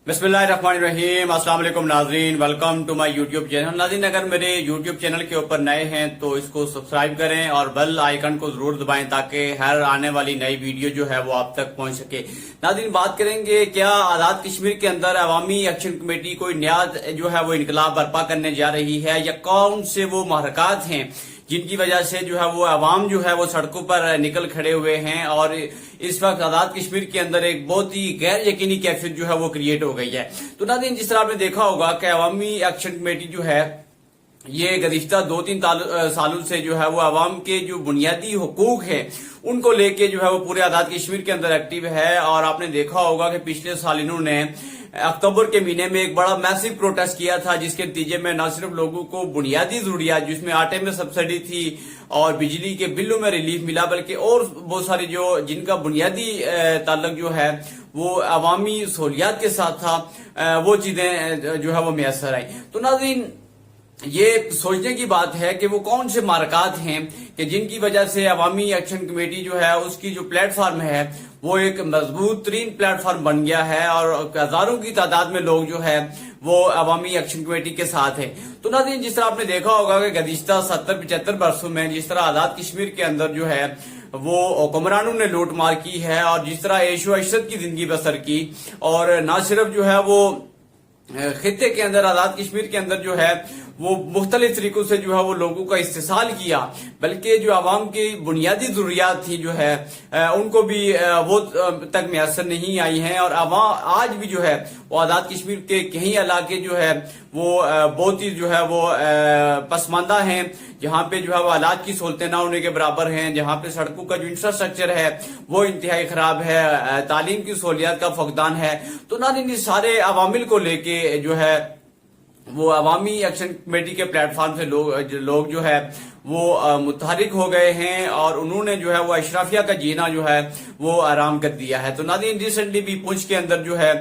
बिस्मिल्लाहिर्रहमानिर्रहीम। अस्सलाम वालेकुम नाजरीन, welcome to my YouTube channel. नाजरीन, अगर मेरे यूट्यूब चैनल के ऊपर नए हैं तो इसको सब्सक्राइब करें और बेल आइकन को जरूर दबाएं ताकि हर आने वाली नई वीडियो जो है वो आप तक पहुंच सके। नाजरीन, बात करेंगे क्या आजाद कश्मीर के अंदर अवामी एक्शन कमेटी कोई नया जो है वो इनकलाब बर्पा करने जा रही है, या कौन से वो महरकात हैं जिनकी वजह से जो है वो अवाम जो है वो सड़कों पर निकल खड़े हुए हैं और इस वक्त आजाद कश्मीर के अंदर एक बहुत ही गैर यकीनी कैफियत जो है वो क्रिएट हो गई है। तो नाज़रीन, जिस तरह आपने देखा होगा कि अवामी एक्शन कमेटी जो है ये गुज़िश्ता 2-3 सालों से जो है वो अवाम के जो बुनियादी हुकूक है उनको लेके जो है वो पूरे आजाद कश्मीर के अंदर एक्टिव है। और आपने देखा होगा कि पिछले साल इन्होंने अक्टूबर के महीने में एक बड़ा मैसिव प्रोटेस्ट किया था, जिसके नतीजे में न सिर्फ लोगों को बुनियादी जरूरियात जिसमें आटे में सब्सिडी थी और बिजली के बिलों में रिलीफ मिला, बल्कि और बहुत सारी जो जिनका बुनियादी ताल्लुक जो है वो अवामी सहूलियात के साथ था, वो चीजें जो है वो मैसर आई। तो नाज़रीन, ये सोचने की बात है कि वो कौन से मारकात हैं कि जिनकी वजह से अवामी एक्शन कमेटी जो है उसकी जो प्लेटफॉर्म है वो एक मजबूत तरीन प्लेटफॉर्म बन गया है और हजारों की तादाद में लोग जो है वो अवामी एक्शन कमेटी के साथ है। तो नाज़रीन, जिस तरह आपने देखा होगा कि गुज़िश्ता 70-75 बरसों में जिस तरह आजाद कश्मीर के अंदर जो है वो हुक्मरानों ने लूट मार की है और जिस तरह ऐशो अशरत की जिंदगी बसर की, और न सिर्फ जो है वो खित्ते के अंदर आजाद कश्मीर के अंदर जो है वो मुख्तलिफ तरीकों से जो है वो लोगों का इस्तेसाल किया, बल्कि जो आवाम की बुनियादी जरूरियात थी जो है उनको भी वो तक मैसर नहीं आई हैं। और आज भी जो है वो आजाद कश्मीर के कई इलाके जो है वो बहुत ही जो है वो पसमानदा हैं, जहाँ पे जो है वो हालात की सहूलतें ना होने के बराबर हैं, जहाँ पे सड़कों का जो इंफ्रास्ट्रक्चर है वो इंतहाई खराब है, तालीम की सहूलियात का फकदान है। तो ना इन सारे अवामिल को लेके जो है वो अवामी एक्शन कमेटी के प्लेटफॉर्म से लोग जो है वो मुतहरिक हो गए हैं और उन्होंने जो है वो अशराफिया का जीना जो है वो आराम कर दिया है। तो नाज़रीन, रिसेंटली भी पुंछ के अंदर जो है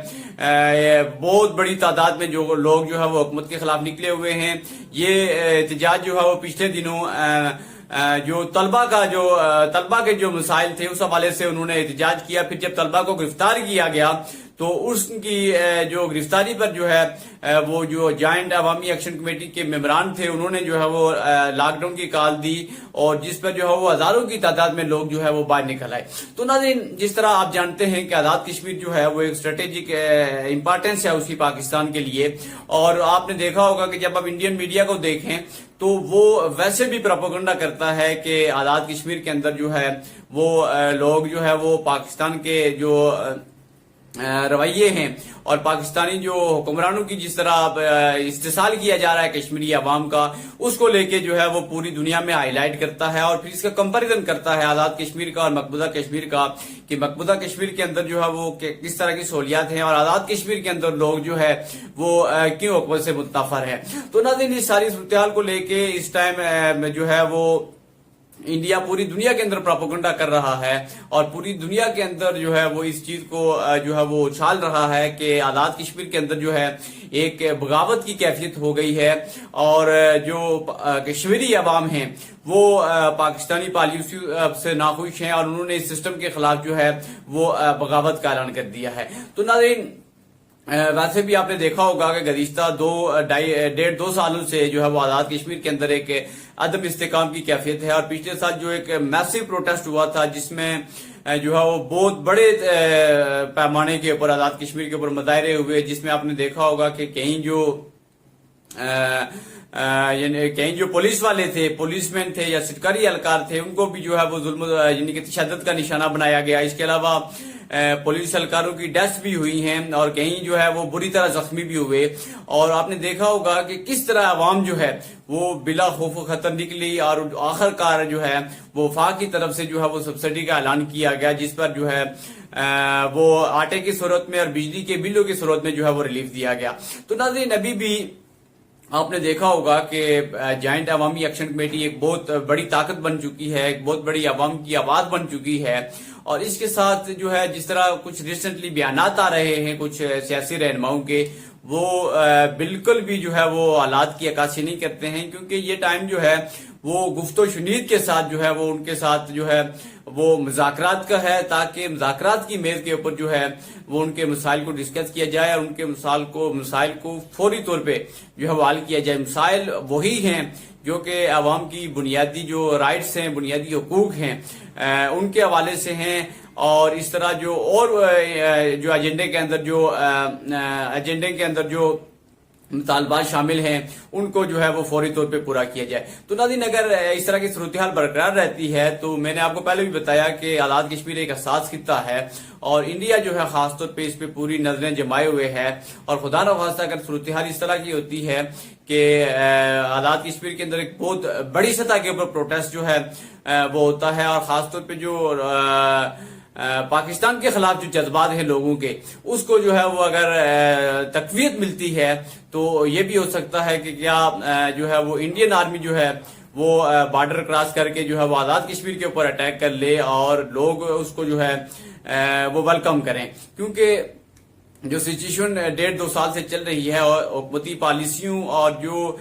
बहुत बड़ी तादाद में जो लोग जो है वो हुकूमत के खिलाफ निकले हुए हैं। ये एहतजाज जो है वो पिछले दिनों जो तलबा के जो मसाइल थे उस हवाले से उन्होंने एहतजाज किया। फिर जब तलबा को गिरफ्तार किया गया तो उसकी जो गिरफ्तारी पर जो है वो जो जॉइंट अवामी एक्शन कमेटी के मेंबरान थे उन्होंने जो है वो लॉकडाउन की कॉल दी और जिस पर जो है वो हजारों की तादाद में लोग जो है वो बाहर निकल आए। तो नाज़रीन, जिस तरह आप जानते हैं कि आजाद कश्मीर जो है वो एक स्ट्रेटेजिक इंपॉर्टेंस है उसकी पाकिस्तान के लिए, और आपने देखा होगा कि जब आप इंडियन मीडिया को देखें तो वो वैसे भी प्रोपेगेंडा करता है कि आजाद कश्मीर के अंदर जो है वो लोग जो है वो पाकिस्तान के जो रवैये हैं और पाकिस्तानी जो हुक्मरानों की जिस तरह इस्तेसाल किया जा रहा है कश्मीरी अवाम का, उसको लेके जो है वो पूरी दुनिया में हाईलाइट करता है और फिर इसका कंपैरिजन करता है आजाद कश्मीर का और मकबूजा कश्मीर का कि मकबूजा कश्मीर के अंदर जो है वो किस तरह की सहूलियात हैं और आजाद कश्मीर के अंदर लोग जो है वो क्यों हुकूमत से मुतनफर है। तो नाज़रीन, इस सारी सूरत को लेके इस टाइम जो है वो इंडिया पूरी दुनिया के अंदर प्रोपेगेंडा कर रहा है और पूरी दुनिया के अंदर जो है वो इस चीज को जो है वो उछाल रहा है कि आजाद कश्मीर के अंदर जो है एक बगावत की कैफियत हो गई है और जो कश्मीरी अवाम हैं वो पाकिस्तानी पॉलिसी से नाखुश हैं और उन्होंने इस सिस्टम के खिलाफ जो है वो बगावत का ऐलान कर दिया है। तो नाज़रीन, वैसे भी आपने देखा होगा कि गुज़िश्ता 2 सालों से जो है वो आजाद कश्मीर के अंदर एक अदम इस्तेकाम की कैफियत है और पिछले साल जो एक मैसिव प्रोटेस्ट हुआ था जिसमें जो है वो बहुत बड़े पैमाने के ऊपर आजाद कश्मीर के ऊपर मुजाहरे हुए, जिसमें आपने देखा होगा कि कहीं जो पुलिस वाले थे, पुलिसमैन थे या सरकारी एहलकार थे, उनको भी जो है वो जुल्म यानी कि तशद्दुद का निशाना बनाया गया। इसके अलावा पुलिस एहलकारों की डेथ भी हुई हैं और कहीं जो है वो बुरी तरह जख्मी भी हुए। और आपने देखा होगा कि किस तरह अवाम जो है वो बिला खौफ खतर निकली और आखिरकार जो है वो वफाक की तरफ से जो है वो सब्सिडी का ऐलान किया गया, जिस पर जो है वो आटे की सूरत में और बिजली के बिलों की सूरत में जो है वो रिलीफ दिया गया। तो नाज़रीन, अभी भी आपने देखा होगा कि जॉइंट अवामी एक्शन कमेटी एक बहुत बड़ी ताकत बन चुकी है, एक बहुत बड़ी अवाम की आवाज बन चुकी है और इसके साथ जो है जिस तरह कुछ रिसेंटली बयानात आ रहे हैं कुछ सियासी रहनुमाओं के, وہ بالکل بھی جو ہے وہ حالات کی عکاسی نہیں کرتے ہیں، کیونکہ یہ ٹائم جو ہے وہ گفت و شنید کے ساتھ جو ہے وہ ان کے ساتھ جو ہے وہ مذاکرات کا ہے، تاکہ مذاکرات کی میز کے اوپر جو ہے وہ ان کے مسائل کو ڈسکس کیا جائے اور ان کے مسائل کو فوری طور پہ جو ہے وہ حل کیا جائے۔ مسائل وہی ہیں جو کہ عوام کی بنیادی جو رائٹس ہیں، بنیادی حقوق ہیں، ان کے حوالے سے ہیں، اور اس طرح جو اور جو ایجنڈے کے اندر جو مطالبات شامل ہیں ان کو جو ہے وہ فوری طور پہ پورا کیا جائے۔ تو ناظرین، اگر اس طرح کی صورتحال برقرار رہتی ہے تو میں نے آپ کو پہلے بھی بتایا کہ آزاد کشمیر ایک حساس خطہ ہے، اور انڈیا جو ہے خاص طور پہ اس پہ پوری نظریں جمائے ہوئے ہے، اور خدا نخواستہ اگر صورتحال اس طرح کی ہوتی ہے کہ آزاد کشمیر کے اندر ایک بہت بڑی سطح کے اوپر پروٹیسٹ جو ہے وہ ہوتا ہے، اور خاص طور پہ جو پاکستان کے خلاف جو جذبات ہیں لوگوں کے، اس کو جو ہے وہ اگر تقویت ملتی ہے تو یہ بھی ہو سکتا ہے کہ کیا جو ہے وہ انڈین آرمی جو ہے وہ بارڈر کراس کر کے جو ہے وہ آزاد کشمیر کے اوپر اٹیک کر لے اور لوگ اس کو جو ہے وہ ویلکم کریں، کیونکہ جو سچویشن 1.5-2 سال سے چل رہی ہے اور حکومتی پالیسیوں اور جو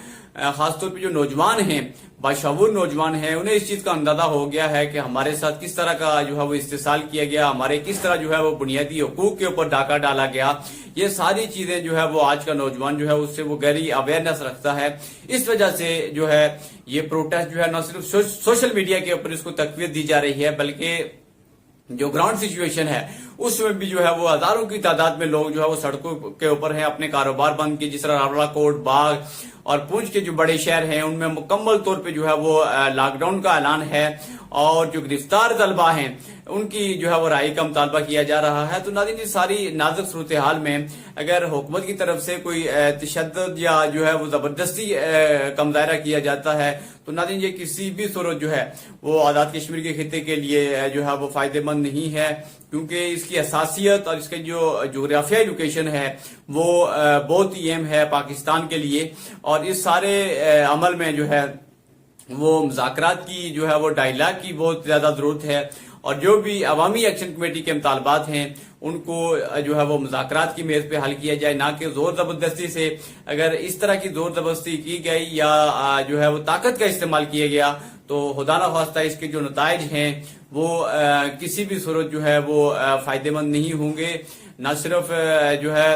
خاص طور پہ جو نوجوان ہیں، باشعور نوجوان ہیں، انہیں اس چیز کا اندازہ ہو گیا ہے کہ ہمارے ساتھ کس طرح کا جو ہے وہ استحصال کیا گیا، ہمارے کس طرح جو ہے وہ بنیادی حقوق کے اوپر ڈاکہ ڈالا گیا۔ یہ ساری چیزیں جو ہے وہ آج کا نوجوان جو ہے اس سے وہ گہری اویئرنیس رکھتا ہے۔ اس وجہ سے جو ہے یہ پروٹیسٹ جو ہے نہ صرف سوشل میڈیا کے اوپر اس کو تقویت دی جا رہی ہے، بلکہ جو گراؤنڈ سچویشن ہے اس میں بھی جو ہے وہ ہزاروں کی تعداد میں لوگ جو ہے وہ سڑکوں کے اوپر ہیں، اپنے کاروبار بند کیے، جس طرح راولا کوٹ، باغ اور پونچھ کے جو بڑے شہر ہیں ان میں مکمل طور پہ جو ہے وہ لاک ڈاؤن کا اعلان ہے، اور جو گرفتار طلبہ ہیں ان کی جو ہے وہ رہائی کا مطالبہ کیا جا رہا ہے۔ تو ناظرین، اس ساری نازک صورتحال میں اگر حکومت کی طرف سے کوئی تشدد یا جو ہے وہ زبردستی کا مظاہرہ کیا جاتا ہے تو ناظرین یہ کسی بھی صورت جو ہے وہ آزاد کشمیر کے خطے کے لیے جو ہے وہ فائدہ مند نہیں ہے، کیونکہ اس کی حساسیت اور اس کی جو جغرافیائی لوکیشن ہے وہ بہت ہی اہم ہے پاکستان کے لیے، اور اس سارے عمل میں جو ہے وہ مذاکرات کی جو ہے وہ ڈائیلاگ کی بہت زیادہ ضرورت ہے، اور جو بھی عوامی ایکشن کمیٹی کے مطالبات ہیں ان کو جو ہے وہ مذاکرات کی میز پہ حل کیا جائے، نہ کہ زور زبردستی سے۔ اگر اس طرح کی زور زبردستی کی گئی یا جو ہے وہ طاقت کا استعمال کیا گیا تو خدا نخواستہ اس کے جو نتائج ہیں وہ کسی بھی صورت جو ہے وہ فائدہ مند نہیں ہوں گے، نہ صرف جو ہے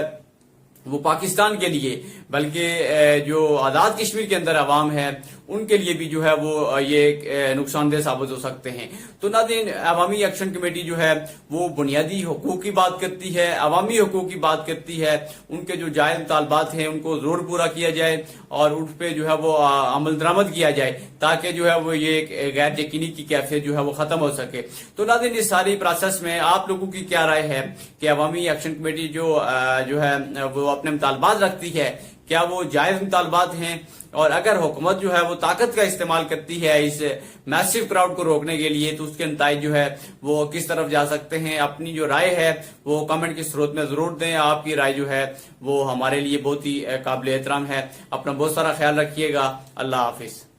وہ پاکستان کے لیے بلکہ جو آزاد کشمیر کے اندر عوام ہے ان کے لیے بھی جو ہے وہ یہ نقصان دہ ثابت ہو سکتے ہیں۔ تو ناظرین، عوامی ایکشن کمیٹی جو ہے وہ بنیادی حقوق کی بات کرتی ہے، عوامی حقوق کی بات کرتی ہے، ان کے جو جائز مطالبات ہیں ان کو ضرور پورا کیا جائے اور ان پہ جو ہے وہ عمل درآمد کیا جائے، تاکہ جو ہے وہ یہ غیر یقینی کی کیفیت جو ہے وہ ختم ہو سکے۔ تو ناظرین، اس ساری پروسیس میں آپ لوگوں کی کیا رائے ہے کہ عوامی ایکشن کمیٹی جو ہے وہ اپنے مطالبات رکھتی ہے، کیا وہ جائز مطالبات ہیں؟ اور اگر حکومت جو ہے وہ طاقت کا استعمال کرتی ہے اس میسو کراؤڈ کو روکنے کے لیے تو اس کے نتائج جو ہے وہ کس طرف جا سکتے ہیں؟ اپنی جو رائے ہے وہ کمنٹ کی صورت میں ضرور دیں۔ آپ کی رائے جو ہے وہ ہمارے لیے بہت ہی قابل احترام ہے۔ اپنا بہت سارا خیال رکھیے گا۔ اللہ حافظ۔